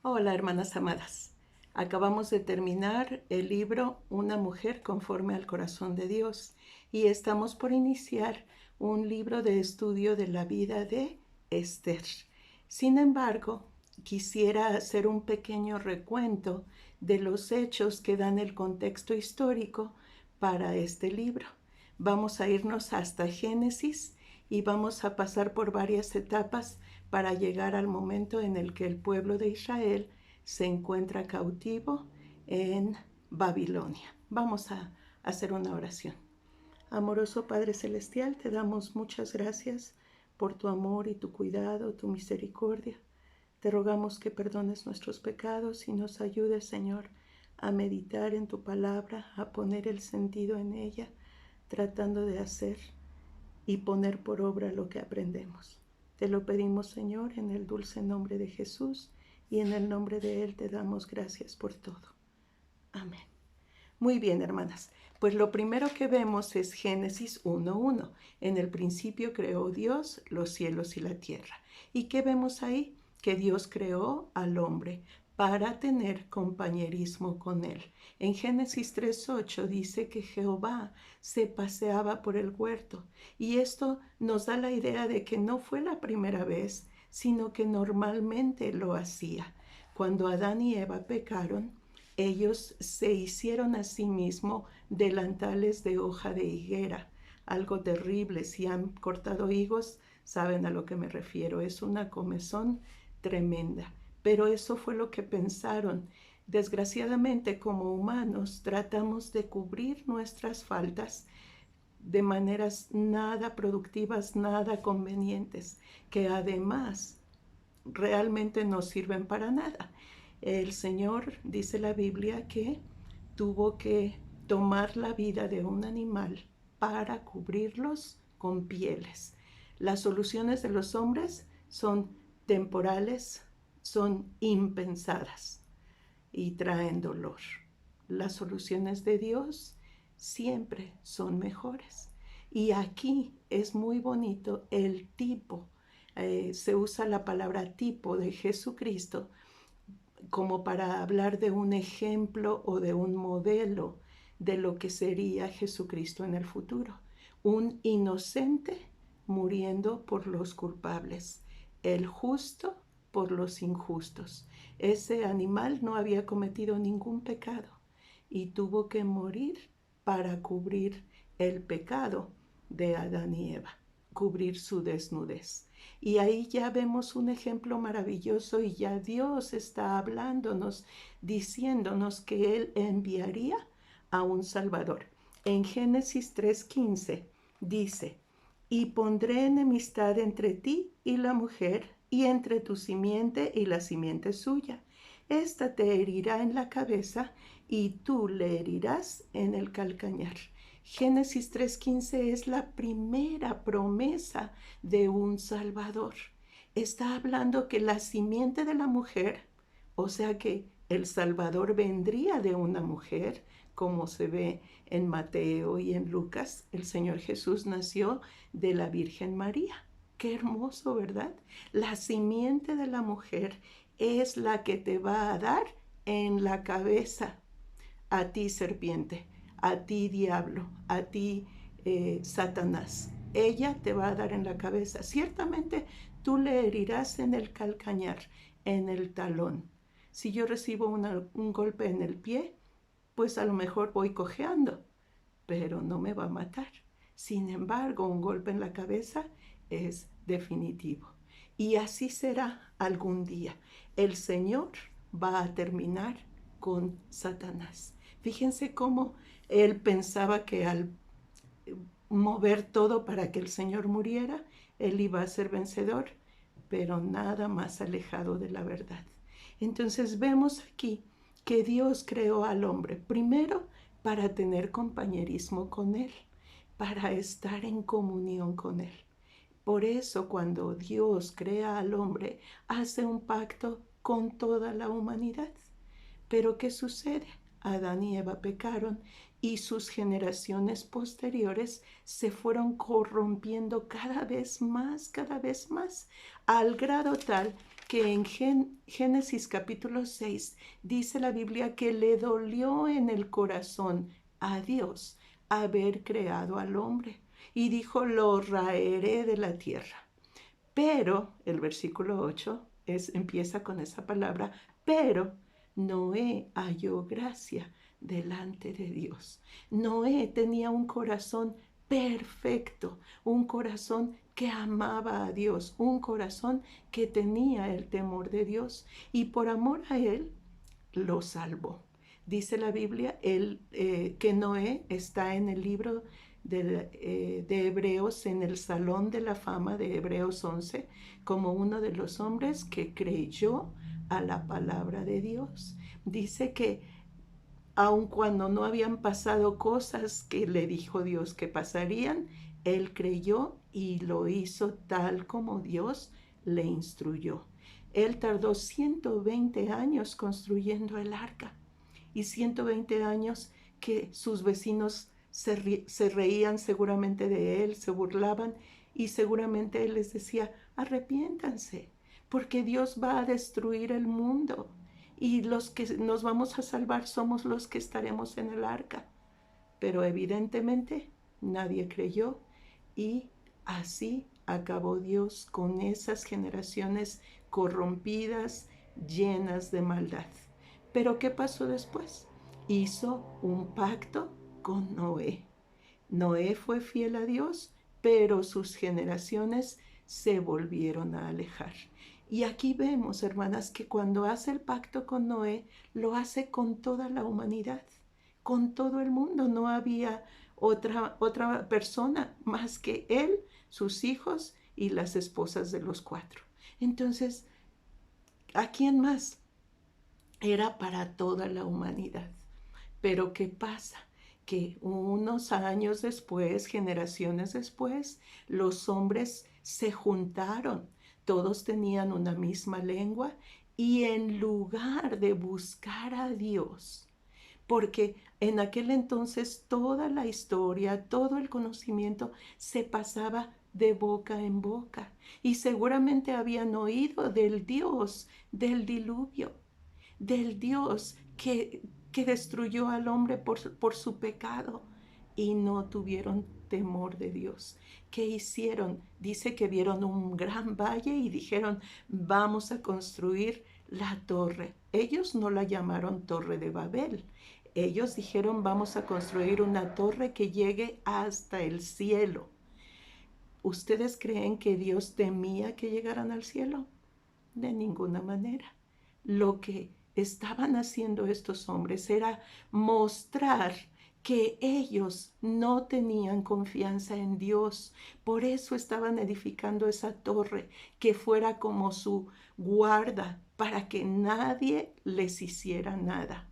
Hola, hermanas amadas. Acabamos de terminar el libro Una mujer conforme al corazón de Dios y estamos por iniciar un libro de estudio de la vida de Esther. Sin embargo, quisiera hacer un pequeño recuento de los hechos que dan el contexto histórico para este libro. Vamos a irnos hasta Génesis y vamos a pasar por varias etapas para llegar al momento en el que el pueblo de Israel se encuentra cautivo en Babilonia. Vamos a hacer una oración. Amoroso Padre Celestial, te damos muchas gracias por tu amor y tu cuidado, tu misericordia. Te rogamos que perdones nuestros pecados y nos ayudes, Señor, a meditar en tu palabra, a poner el sentido en ella, tratando de hacer y poner por obra lo que aprendemos. Te lo pedimos, Señor, en el dulce nombre de Jesús, y en el nombre de Él te damos gracias por todo. Amén. Muy bien, hermanas. Pues lo primero que vemos es Génesis 1:1. En el principio creó Dios los cielos y la tierra. ¿Y qué vemos ahí? Que Dios creó al hombre para tener compañerismo con él. En Génesis 3:8 dice que Jehová se paseaba por el huerto. Y esto nos da la idea de que no fue la primera vez, sino que normalmente lo hacía. Cuando Adán y Eva pecaron, ellos se hicieron a sí mismos delantales de hoja de higuera, algo terrible. Si han cortado higos, saben a lo que me refiero. Es una comezón tremenda. Pero eso fue lo que pensaron. Desgraciadamente, como humanos, tratamos de cubrir nuestras faltas de maneras nada productivas, nada convenientes, que además realmente no sirven para nada. El Señor, dice la Biblia, que tuvo que tomar la vida de un animal para cubrirlos con pieles. Las soluciones de los hombres son temporales, son impensadas y traen dolor. Las soluciones de Dios siempre son mejores. Y aquí es muy bonito el tipo. Se usa la palabra tipo de Jesucristo como para hablar de un ejemplo o de un modelo de lo que sería Jesucristo en el futuro. Un inocente muriendo por los culpables, el justo por los injustos. Ese animal no había cometido ningún pecado y tuvo que morir para cubrir el pecado de Adán y Eva, cubrir su desnudez. Y ahí ya vemos un ejemplo maravilloso y ya Dios está hablándonos, diciéndonos que Él enviaría a un Salvador. En Génesis 3:15 dice, y pondré enemistad entre ti y la mujer, y entre tu simiente y la simiente suya. Esta te herirá en la cabeza, y tú le herirás en el calcañar. Génesis 3:15 es la primera promesa de un Salvador. Está hablando que la simiente de la mujer, o sea que el Salvador vendría de una mujer, como se ve en Mateo y en Lucas. El Señor Jesús nació de la Virgen María. Qué hermoso, ¿verdad? La simiente de la mujer es la que te va a dar en la cabeza. A ti, serpiente, a ti, diablo, a ti, Satanás. Ella te va a dar en la cabeza. Ciertamente tú le herirás en el calcañar, en el talón. Si yo recibo un golpe en el pie, pues a lo mejor voy cojeando, pero no me va a matar. Sin embargo, un golpe en la cabeza es definitivo. Y así será algún día. El Señor va a terminar con Satanás. Fíjense cómo él pensaba que al mover todo para que el Señor muriera, él iba a ser vencedor, pero nada más alejado de la verdad. Entonces vemos aquí que Dios creó al hombre primero para tener compañerismo con Él, para estar en comunión con Él. Por eso cuando Dios crea al hombre, hace un pacto con toda la humanidad. Pero ¿qué sucede? Adán y Eva pecaron y sus generaciones posteriores se fueron corrompiendo cada vez más, al grado tal que en Génesis capítulo 6 dice la Biblia que le dolió en el corazón a Dios haber creado al hombre y dijo, lo raeré de la tierra. Pero el versículo 8 empieza con esa palabra, pero Noé halló gracia delante de Dios. Noé tenía un corazón perfecto, un corazón que amaba a Dios, un corazón que tenía el temor de Dios y por amor a él lo salvó. Dice la Biblia que Noé está en el libro de Hebreos, en el Salón de la Fama de Hebreos 11, como uno de los hombres que creyó a la palabra de Dios. Dice que aun cuando no habían pasado cosas que le dijo Dios que pasarían, él creyó y lo hizo tal como Dios le instruyó. Él tardó 120 años construyendo el arca y 120 años que sus vecinos se reían seguramente de él, se burlaban y seguramente él les decía, arrepiéntanse, porque Dios va a destruir el mundo y los que nos vamos a salvar somos los que estaremos en el arca. Pero evidentemente nadie creyó y así acabó Dios con esas generaciones corrompidas, llenas de maldad. Pero ¿qué pasó después? Hizo un pacto con Noé. Noé fue fiel a Dios, pero sus generaciones se volvieron a alejar. Y aquí vemos, hermanas, que cuando hace el pacto con Noé, lo hace con toda la humanidad, con todo el mundo. No había otra persona más que él, sus hijos y las esposas de los cuatro. Entonces, ¿a quién más? Era para toda la humanidad. Pero ¿qué pasa? Que unos años después, generaciones después, los hombres se juntaron, todos tenían una misma lengua y en lugar de buscar a Dios, porque en aquel entonces toda la historia, todo el conocimiento se pasaba de boca en boca y seguramente habían oído del Dios del diluvio, del Dios que destruyó al hombre por su pecado y no tuvieron temor de Dios. ¿Qué hicieron? Dice que vieron un gran valle y dijeron, vamos a construir la torre. Ellos no la llamaron Torre de Babel. Ellos dijeron, vamos a construir una torre que llegue hasta el cielo. ¿Ustedes creen que Dios temía que llegaran al cielo? De ninguna manera. Lo que estaban haciendo estos hombres era mostrar que ellos no tenían confianza en Dios. Por eso estaban edificando esa torre que fuera como su guarda para que nadie les hiciera nada.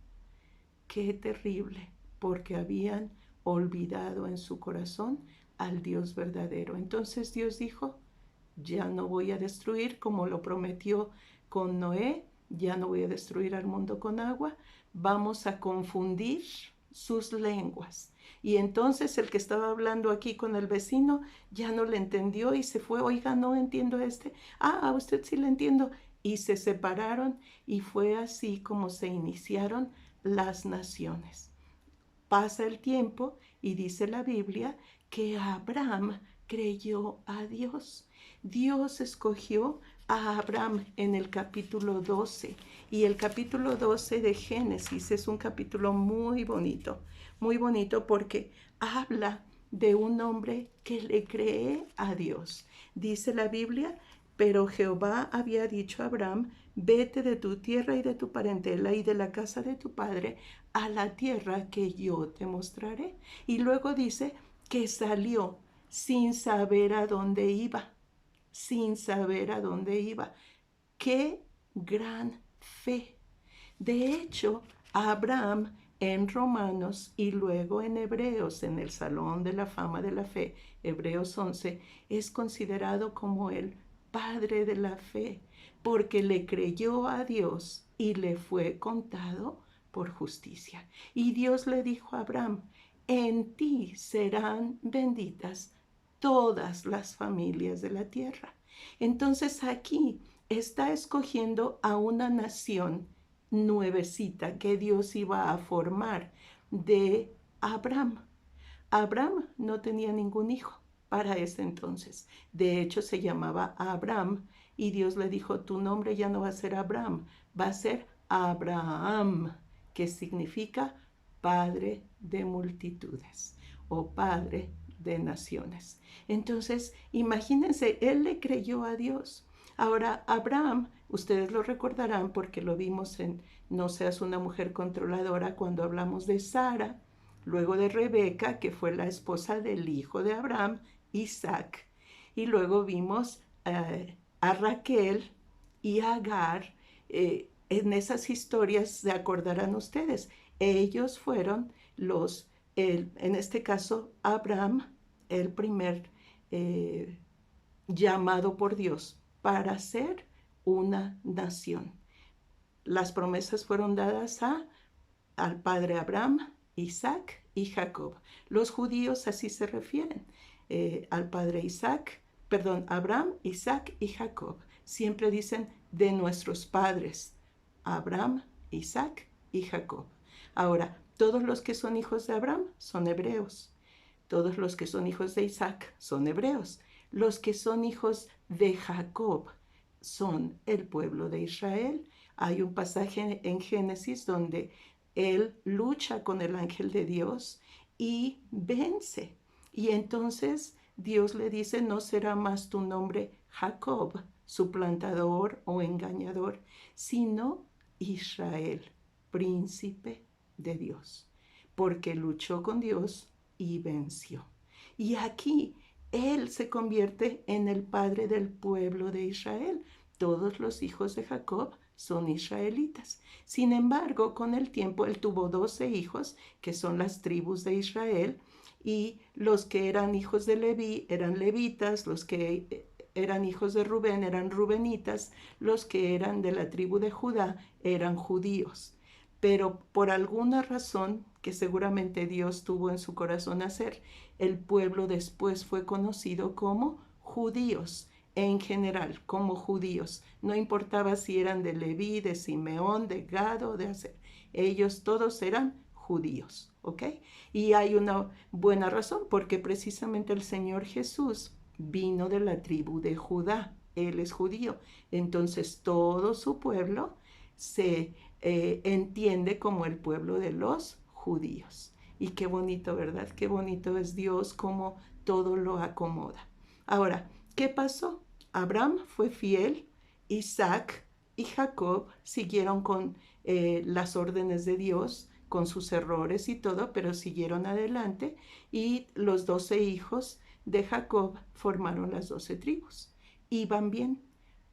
Qué terrible, porque habían olvidado en su corazón al Dios verdadero. Entonces Dios dijo, ya no voy a destruir como lo prometió con Noé, ya no voy a destruir al mundo con agua, vamos a confundir sus lenguas. Y entonces el que estaba hablando aquí con el vecino ya no le entendió y se fue, oiga, no entiendo este, a usted sí le entiendo. Y se separaron y fue así como se iniciaron las naciones. Pasa el tiempo y dice la Biblia que Abraham creyó a Dios. Dios escogió a Abraham en el capítulo 12 y el capítulo 12 de Génesis es un capítulo muy bonito porque habla de un hombre que le cree a Dios. Dice la Biblia, pero Jehová había dicho a Abraham, vete de tu tierra y de tu parentela y de la casa de tu padre a la tierra que yo te mostraré. Y luego dice que salió sin saber a dónde iba, sin saber a dónde iba. ¡Qué gran fe! De hecho, Abraham en Romanos y luego en Hebreos, en el Salón de la Fama de la Fe, Hebreos 11, es considerado como el padre de la fe, porque le creyó a Dios y le fue contado por justicia. Y Dios le dijo a Abraham, en ti serán benditas todas las familias de la tierra. Entonces aquí está escogiendo a una nación nuevecita que Dios iba a formar de Abraham. Abraham no tenía ningún hijo para ese entonces. De hecho, se llamaba Abraham y Dios le dijo, tu nombre ya no va a ser Abraham, va a ser Abraham, que significa padre de multitudes o padre de naciones. Entonces, imagínense, él le creyó a Dios. Ahora, Abraham, ustedes lo recordarán porque lo vimos en No seas una mujer controladora cuando hablamos de Sara, luego de Rebeca, que fue la esposa del hijo de Abraham, Isaac, y luego vimos a Raquel y a Agar. En esas historias se acordarán ustedes, ellos fueron en este caso, Abraham, el primer llamado por Dios para ser una nación. Las promesas fueron dadas al padre Abraham, Isaac y Jacob. Los judíos así se refieren al padre Abraham, Isaac y Jacob. Siempre dicen de nuestros padres, Abraham, Isaac y Jacob. Ahora, todos los que son hijos de Abraham son hebreos. Todos los que son hijos de Isaac son hebreos. Los que son hijos de Jacob son el pueblo de Israel. Hay un pasaje en Génesis donde él lucha con el ángel de Dios y vence. Y entonces Dios le dice, no será más tu nombre Jacob, suplantador o engañador, sino Israel, príncipe de Dios, porque luchó con Dios y venció. Y aquí él se convierte en el padre del pueblo de Israel. Todos los hijos de Jacob son israelitas. Sin embargo, con el tiempo él tuvo 12 hijos, que son las tribus de Israel, y los que eran hijos de Leví eran levitas, los que eran hijos de Rubén eran rubenitas, los que eran de la tribu de Judá eran judíos. Pero por alguna razón que seguramente Dios tuvo en su corazón hacer, el pueblo después fue conocido como judíos, en general, como judíos. No importaba si eran de Leví, de Simeón, de Gado, de Aser. Ellos todos eran judíos, ¿ok? Y hay una buena razón, porque precisamente el Señor Jesús vino de la tribu de Judá. Él es judío. Entonces todo su pueblo se entiende como el pueblo de los judíos. Y qué bonito, ¿verdad? Qué bonito es Dios, como todo lo acomoda. Ahora, ¿qué pasó? Abraham fue fiel, Isaac y Jacob siguieron con las órdenes de Dios, con sus errores y todo, pero siguieron adelante, y los 12 hijos de Jacob formaron las 12 tribus. Iban bien,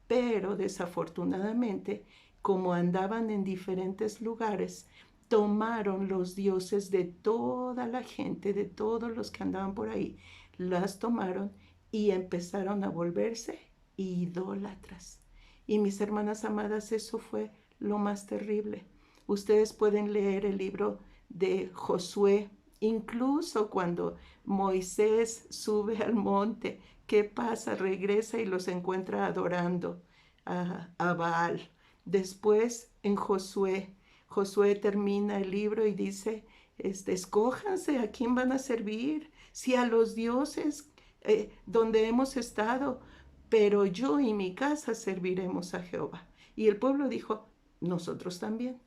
pero desafortunadamente, como andaban en diferentes lugares, tomaron los dioses de toda la gente, de todos los que andaban por ahí, las tomaron y empezaron a volverse idólatras. Y mis hermanas amadas, eso fue lo más terrible. Ustedes pueden leer el libro de Josué, incluso cuando Moisés sube al monte. ¿Qué pasa? Regresa y los encuentra adorando a Baal. Después en Josué termina el libro y dice, escójanse a quién van a servir, si a los dioses donde hemos estado, pero yo y mi casa serviremos a Jehová. Y el pueblo dijo, nosotros también,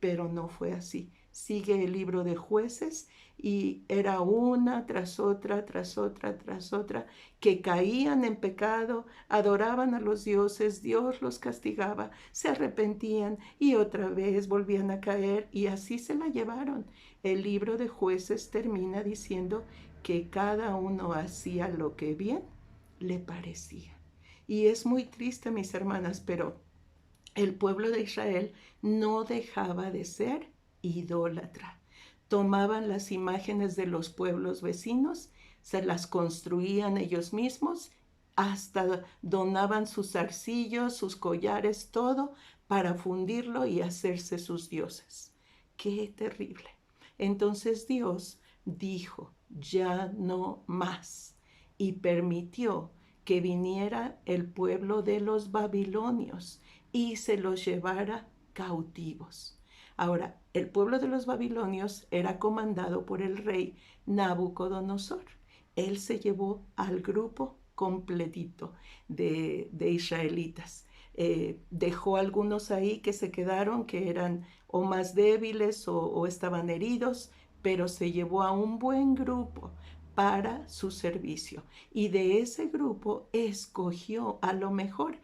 pero no fue así. Sigue el libro de Jueces y era una tras otra, tras otra, tras otra, que caían en pecado, adoraban a los dioses, Dios los castigaba, se arrepentían y otra vez volvían a caer, y así se la llevaron. El libro de Jueces termina diciendo que cada uno hacía lo que bien le parecía. Y es muy triste, mis hermanas, pero el pueblo de Israel no dejaba de ser idólatra. Tomaban las imágenes de los pueblos vecinos, se las construían ellos mismos, hasta donaban sus arcillos, sus collares, todo para fundirlo y hacerse sus dioses. ¡Qué terrible! Entonces Dios dijo, ya no más, y permitió que viniera el pueblo de los babilonios y se los llevara cautivos. Ahora, el pueblo de los babilonios era comandado por el rey Nabucodonosor. Él se llevó al grupo completito de israelitas. Dejó algunos ahí que se quedaron, que eran o más débiles o estaban heridos, pero se llevó a un buen grupo para su servicio. Y de ese grupo escogió a lo mejor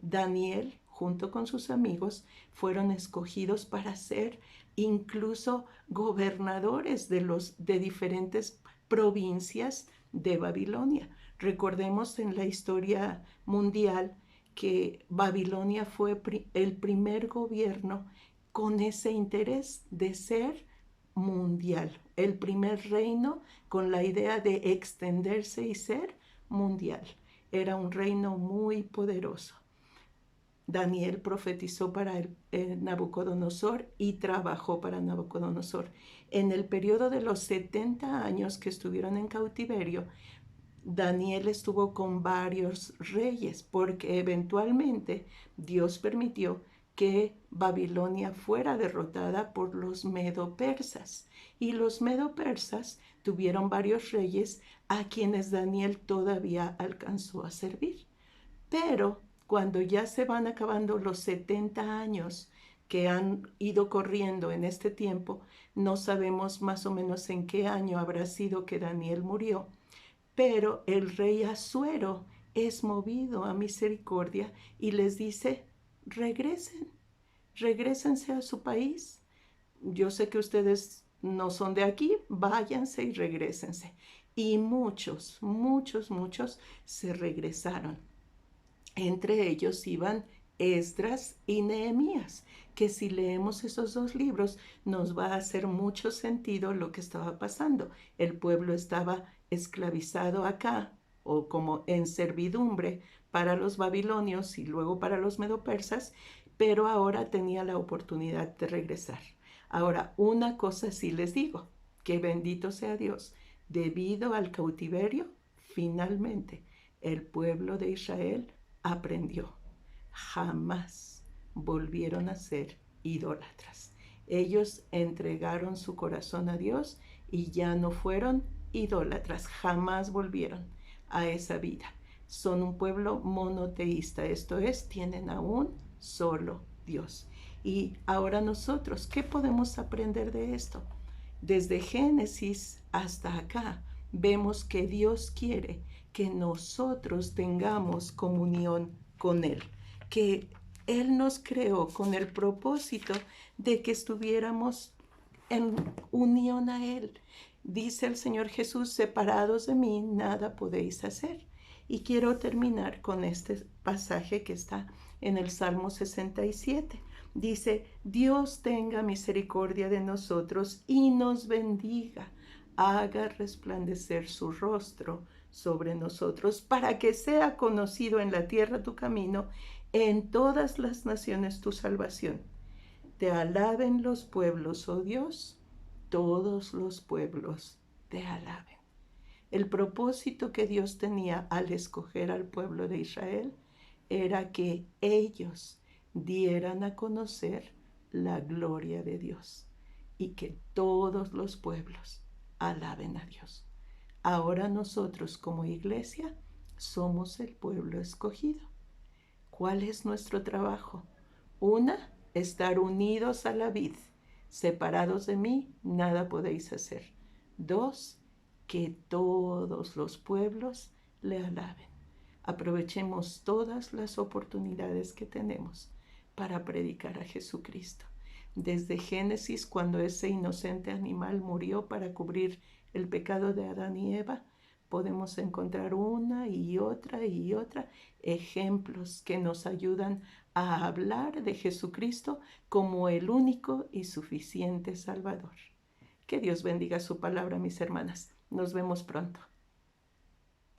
Daniel, junto con sus amigos, fueron escogidos para ser incluso gobernadores de diferentes provincias de Babilonia. Recordemos en la historia mundial que Babilonia fue el primer gobierno con ese interés de ser mundial, el primer reino con la idea de extenderse y ser mundial. Era un reino muy poderoso. Daniel profetizó para el Nabucodonosor y trabajó para Nabucodonosor. En el periodo de los 70 años que estuvieron en cautiverio, Daniel estuvo con varios reyes porque eventualmente Dios permitió que Babilonia fuera derrotada por los medo-persas. Y los medo-persas tuvieron varios reyes a quienes Daniel todavía alcanzó a servir. Pero cuando ya se van acabando los 70 años que han ido corriendo en este tiempo, no sabemos más o menos en qué año habrá sido que Daniel murió, pero el rey Asuero es movido a misericordia y les dice, regrésense a su país. Yo sé que ustedes no son de aquí, váyanse y regrésense. Y muchos se regresaron. Entre ellos iban Esdras y Nehemías, que si leemos esos dos libros nos va a hacer mucho sentido lo que estaba pasando. El pueblo estaba esclavizado acá o como en servidumbre para los babilonios y luego para los medopersas, pero ahora tenía la oportunidad de regresar. Ahora, una cosa sí les digo, que bendito sea Dios, debido al cautiverio, finalmente el pueblo de Israel aprendió. Jamás volvieron a ser idólatras. Ellos entregaron su corazón a Dios y ya no fueron idólatras. Jamás volvieron a esa vida. Son un pueblo monoteísta, esto es, tienen a un solo Dios. Y ahora nosotros, ¿qué podemos aprender de esto? Desde Génesis hasta acá, vemos que Dios quiere que nosotros tengamos comunión con Él, que Él nos creó con el propósito de que estuviéramos en unión a Él. Dice el Señor Jesús, separados de mí, nada podéis hacer. Y quiero terminar con este pasaje que está en el Salmo 67. Dice, Dios tenga misericordia de nosotros y nos bendiga, haga resplandecer su rostro sobre nosotros, para que sea conocido en la tierra tu camino, en todas las naciones tu salvación. Te alaben los pueblos, oh Dios, todos los pueblos te alaben. El propósito que Dios tenía al escoger al pueblo de Israel era que ellos dieran a conocer la gloria de Dios y que todos los pueblos alaben a Dios. Ahora nosotros como iglesia somos el pueblo escogido. ¿Cuál es nuestro trabajo? Una, estar unidos a la vid. Separados de mí, nada podéis hacer. Dos, que todos los pueblos le alaben. Aprovechemos todas las oportunidades que tenemos para predicar a Jesucristo. Desde Génesis, cuando ese inocente animal murió para cubrir el pecado de Adán y Eva, podemos encontrar una y otra ejemplos que nos ayudan a hablar de Jesucristo como el único y suficiente Salvador. Que Dios bendiga su palabra, mis hermanas. Nos vemos pronto.